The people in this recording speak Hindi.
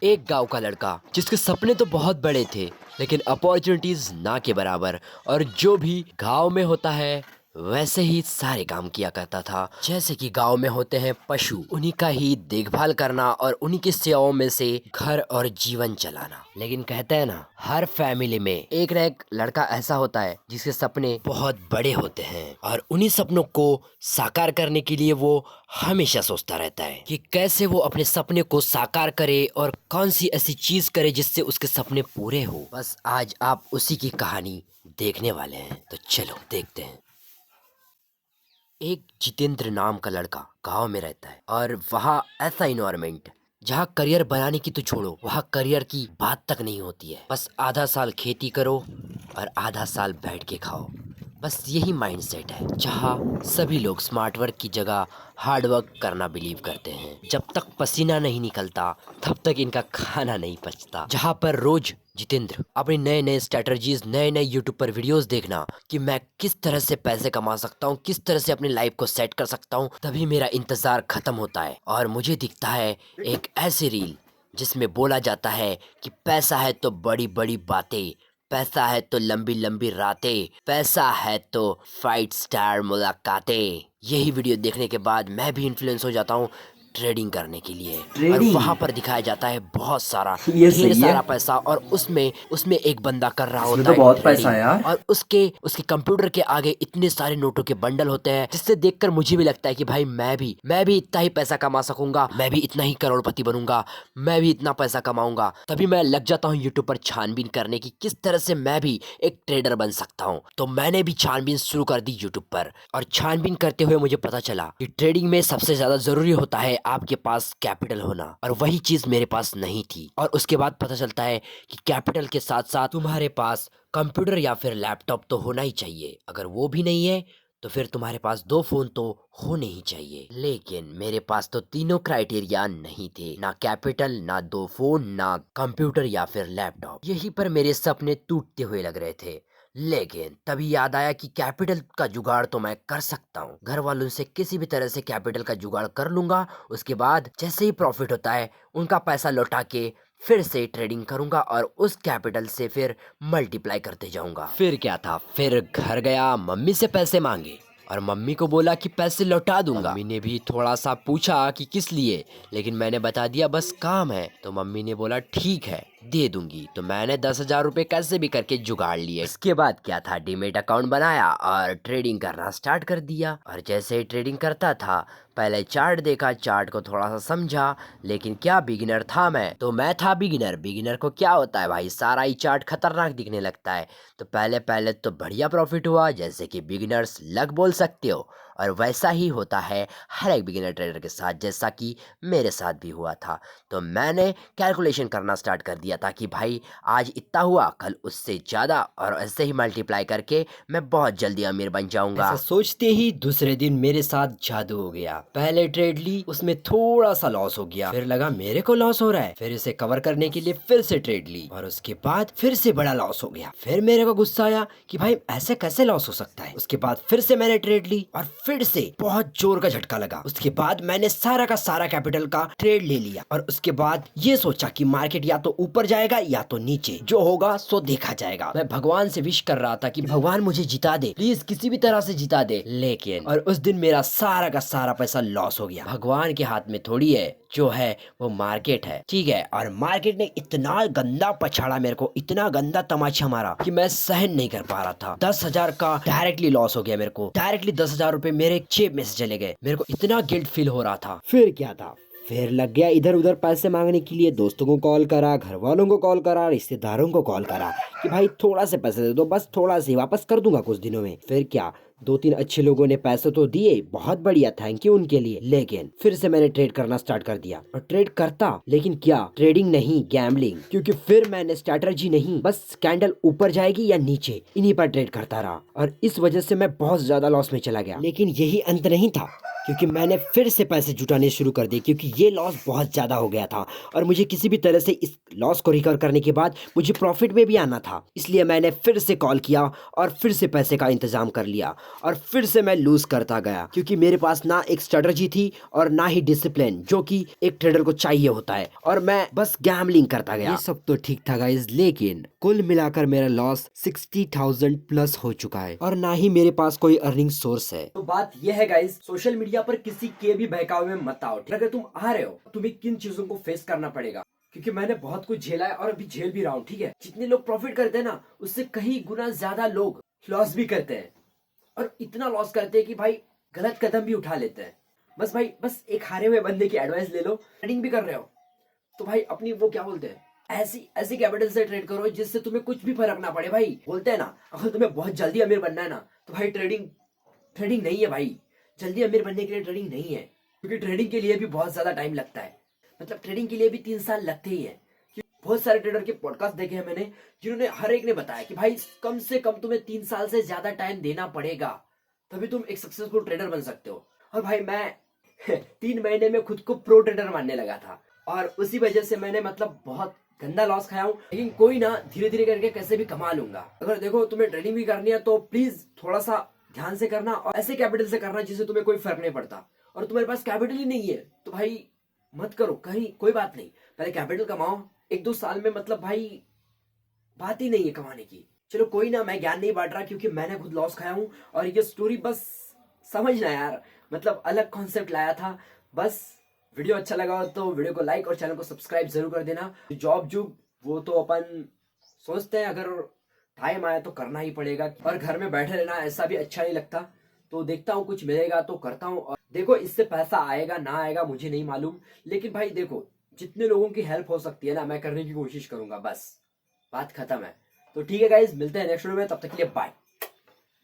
एक गांव का लड़का जिसके सपने तो बहुत बड़े थे लेकिन अपॉर्चुनिटीज ना के बराबर, और जो भी गांव में होता है वैसे ही सारे काम किया करता था। जैसे कि गांव में होते हैं पशु, उन्हीं का ही देखभाल करना और उन्हीं की सेवाओं में से घर और जीवन चलाना। लेकिन कहते हैं ना, हर फैमिली में एक ना एक लड़का ऐसा होता है जिसके सपने बहुत बड़े होते हैं और उन्हीं सपनों को साकार करने के लिए वो हमेशा सोचता रहता है कि कैसे वो अपने सपने को साकार करे और कौन सी ऐसी चीज करे जिससे उसके सपने पूरे हो। बस आज आप उसी की कहानी देखने वाले हैं, तो चलो देखते हैं। एक जितेंद्र नाम का लड़का गांव में रहता है और वहाँ ऐसा इन्वायरमेंट जहाँ करियर बनाने की तो छोड़ो, वहाँ करियर की बात तक नहीं होती है। बस आधा साल खेती करो और आधा साल बैठ के खाओ, बस यही माइंडसेट है। जहाँ सभी लोग स्मार्ट वर्क की जगह हार्ड वर्क करना बिलीव करते हैं। जब तक पसीना नहीं निकलता तब तक इनका खाना नहीं पचता। जहाँ पर रोज जितेंद्र अपने नए नए स्ट्रेटजीज, नए नए यूट्यूब पर वीडियोस देखना कि मैं किस तरह से पैसे कमा सकता हूँ, किस तरह से अपनी लाइफ को सेट कर सकता हूँ, तभी मेरा इंतजार खत्म होता है और मुझे दिखता है एक ऐसी रील जिसमें बोला जाता है कि पैसा है तो बड़ी बड़ी बातें, पैसा है तो लंबी लंबी रातें, पैसा है तो फाइव स्टार मुलाकातें। यही वीडियो देखने के बाद मैं भी इन्फ्लुएंस हो जाता हूँ ट्रेडिंग करने के लिए। और वहां पर दिखाया जाता है बहुत सारा, ये ढेर सही सारा है। पैसा, और उसमें उसमें एक बंदा कर रहा इसमें होता तो है बहुत पैसा ट्रेडिंग, है यार। और उसके उसके कंप्यूटर के आगे इतने सारे नोटों के बंडल होते हैं जिससे देखकर मुझे भी लगता है कि भाई मैं भी इतना ही पैसा कमा सकूंगा, मैं भी इतना ही करोड़पति बनूंगा, मैं भी इतना पैसा कमाऊंगा। तभी मैं लग जाता हूँ यूट्यूब पर छानबीन करने की किस तरह से मैं भी एक ट्रेडर बन सकता हूँ। तो मैंने भी छानबीन शुरू कर दी यूट्यूब पर, और छानबीन करते हुए मुझे पता चला कि ट्रेडिंग में सबसे ज्यादा जरूरी होता है आपके पास कैपिटल होना, और वही चीज मेरे पास नहीं थी। और उसके बाद पता चलता है कि कैपिटल के साथ साथ तुम्हारे पास कंप्यूटर या फिर लैपटॉप तो होना ही चाहिए। अगर वो भी नहीं है तो फिर तुम्हारे पास 2 फोन तो होने ही चाहिए। लेकिन मेरे पास तो तीनों क्राइटेरिया नहीं थे, ना कैपिटल, ना 2 फोन, ना कंप्यूटर या फिर लैपटॉप। यहीं पर मेरे सपने टूटते हुए लग रहे थे। लेकिन तभी याद आया कि कैपिटल का जुगाड़ तो मैं कर सकता हूँ, घर वालों से किसी भी तरह से कैपिटल का जुगाड़ कर लूंगा। उसके बाद जैसे ही प्रॉफिट होता है उनका पैसा लौटा के फिर से ट्रेडिंग करूंगा और उस कैपिटल से फिर मल्टीप्लाई करते जाऊंगा। फिर क्या था, फिर घर गया, मम्मी से पैसे मांगे और मम्मी को बोला कि पैसे लौटा दूंगा। मम्मी ने भी थोड़ा सा पूछा कि किस लिए, लेकिन मैंने बता दिया बस काम है। तो मम्मी ने बोला ठीक है दे दूंगी। तो मैंने 10,000 रुपए कैसे भी करके जुगाड़ लिए। इसके बाद क्या था, डीमेट अकाउंट बनाया और ट्रेडिंग करना स्टार्ट कर दिया। और जैसे ही ट्रेडिंग करता था, पहले चार्ट देखा, चार्ट को थोड़ा सा समझा, लेकिन क्या बिगिनर था मैं, तो मैं था बिगिनर। बिगिनर को क्या होता है भाई, सारा ही चार्ट खतरनाक दिखने लगता है। तो पहले पहले तो बढ़िया प्रॉफिट हुआ, जैसे कि बिगिनर्स लक बोल सकते हो, और वैसा ही होता है हर एक बिगिनर ट्रेडर के साथ, जैसा कि मेरे साथ भी हुआ था। तो मैंने कैलकुलेशन करना स्टार्ट कर दिया था कि भाई आज इतना हुआ, कल उससे ज़्यादा, और ऐसे ही मल्टीप्लाई करके मैं बहुत जल्दी अमीर बन जाऊंगा। ऐसा सोचते ही दूसरे दिन मेरे साथ जादू हो गया। पहले ट्रेड ली, उसमें थोड़ा सा लॉस हो गया, फिर लगा मेरे को लॉस हो रहा है, फिर इसे कवर करने के लिए फिर से ट्रेड ली, और उसके बाद फिर से बड़ा लॉस हो गया। फिर मेरे को गुस्सा आया कि भाई ऐसे कैसे लॉस हो सकता है। उसके बाद फिर से मैंने ट्रेड ली और फिर से बहुत जोर का झटका लगा। उसके बाद मैंने सारा का सारा कैपिटल का ट्रेड ले लिया, और उसके बाद ये सोचा कि मार्केट या तो ऊपर जाएगा या तो नीचे, जो होगा सो देखा जाएगा। मैं भगवान से विश कर रहा था कि भगवान मुझे जिता दे, प्लीज किसी भी तरह से जिता दे। लेकिन और उस दिन मेरा सारा का सारा पैसा लॉस हो गया। भगवान के हाथ में थोड़ी है, जो है वो मार्केट है, ठीक है। और मार्केट ने इतना गंदा पछाड़ा मेरे को, इतना गंदा तमाचा मारा कि मैं सहन नहीं कर पा रहा था। 10,000 का डायरेक्टली लॉस हो गया मेरे को, डायरेक्टली 10,000 रुपए मेरे जेब में से चले गए। मेरे को इतना गिल्ट फील हो रहा था। फिर क्या था, फिर लग गया इधर उधर पैसे मांगने के लिए। दोस्तों को कॉल करा, घर वालों को कॉल करा, रिश्तेदारों को कॉल करा कि भाई थोड़ा से पैसे दे दो, बस थोड़ा से, वापस कर दूंगा कुछ दिनों में। फिर क्या, 2-3 अच्छे लोगों ने पैसे तो दिए, बहुत बढ़िया, थैंक यू उनके लिए। लेकिन फिर से मैंने ट्रेड करना स्टार्ट कर दिया, और ट्रेड करता, लेकिन क्या, ट्रेडिंग नहीं, गैम्बलिंग। क्योंकि फिर मैंने स्ट्रैटेजी नहीं, बस कैंडल ऊपर जाएगी या नीचे, इन्हीं पर ट्रेड करता रहा, और इस वजह से मैं बहुत ज्यादा लॉस में चला गया। लेकिन यही अंत नहीं था, क्योंकि मैंने फिर से पैसे जुटाने शुरू कर दिए, क्योंकि ये लॉस बहुत ज़्यादा हो गया था और मुझे किसी भी तरह से इस लॉस को रिकवर करने के बाद मुझे प्रॉफिट में भी आना था। इसलिए मैंने फिर से कॉल किया और फिर से पैसे का इंतज़ाम कर लिया, और फिर से मैं लूज करता गया, क्योंकि मेरे पास ना एक स्ट्रेटजी थी और ना ही डिसिप्लिन जो कि एक ट्रेडर को चाहिए होता है, और मैं बस गैम्बलिंग करता गया। ये सब तो ठीक था गाइस, लेकिन कुल मिलाकर मेरा लॉस 60,000 प्लस हो चुका है और ना ही मेरे पास कोई अर्निंग सोर्स है। तो बात यह है गाइस, सोशल मीडिया पर किसी के भी बहकावे में मत आओ। अगर तुम आ रहे हो तुम्हें किन चीजों को फेस करना पड़ेगा, क्योंकि मैंने बहुत कुछ झेला है और अभी झेल भी रहा हूँ। ठीक है, जितने लोग प्रॉफिट करते हैं ना, उससे कहीं गुना ज्यादा लोग लॉस भी करते हैं, और इतना लॉस करते हैं कि भाई गलत कदम भी उठा लेते हैं। बस भाई, बस एक हारे हुए बंदे की एडवाइस ले लो। ट्रेडिंग भी कर रहे हो तो भाई अपनी वो क्या बोलते हैं, ऐसी ऐसी कैपिटल से ट्रेड करो जिससे तुम्हें कुछ भी फर्क ना पड़े। भाई बोलते हैं ना, अगर तुम्हें बहुत जल्दी अमीर बनना है ना, तो भाई ट्रेडिंग ट्रेडिंग नहीं है भाई। जल्दी अमीर बनने के लिए ट्रेडिंग नहीं है, क्योंकि ट्रेडिंग के लिए भी बहुत ज्यादा टाइम लगता है। मतलब ट्रेडिंग के लिए भी 3 साल लगते ही है। बहुत सारे ट्रेडर के पॉडकास्ट देखे हैं मैंने, जिन्होंने हर एक ने बताया कि भाई कम से कम तुम्हें 3 साल से ज्यादा टाइम देना पड़ेगा, तभी तुम एक सक्सेसफुल ट्रेडर बन सकते हो। और भाई मैं 3 महीने में खुद को प्रो ट्रेडर मानने लगा था, और उसी वजह से मैंने मतलब बहुत गंदा लॉस खाया हूँ। लेकिन कोई ना, धीरे धीरे करके कैसे भी कमा लूंगा। अगर देखो तुम्हें ट्रेडिंग भी करनी है तो प्लीज थोड़ा सा ध्यान से करना, और ऐसे कैपिटल से करना जिससे तुम्हें कोई फर्क नहीं पड़ता। और तुम्हारे पास कैपिटल ही नहीं है तो भाई मत करो, कहीं कोई बात नहीं, पहले कैपिटल कमाओ। 1-2 साल में मतलब भाई बात ही नहीं है कमाने की। चलो कोई ना, मैं ज्ञान नहीं बांट रहा क्योंकि मैंने खुद लॉस खाया हूँ, और ये स्टोरी बस समझना यार, मतलब अलग कॉन्सेप्ट लाया था बस। वीडियो अच्छा लगा हो तो वीडियो को लाइक और चैनल को सब्सक्राइब जरूर कर देना। जॉब वो तो अपन सोचते हैं, अगर टाइम आया तो करना ही पड़ेगा, और घर में बैठे रहना ऐसा भी अच्छा नहीं लगता। तो देखता हूँ कुछ मिलेगा तो करता हूँ, और देखो इससे पैसा आएगा ना आएगा मुझे नहीं मालूम, लेकिन भाई देखो जितने लोगों की हेल्प हो सकती है ना, मैं करने की कोशिश करूंगा। बस बात खत्म है। तो ठीक है गाइज, मिलते हैं नेक्स्ट वीडियो में, तब तक के लिए बाय।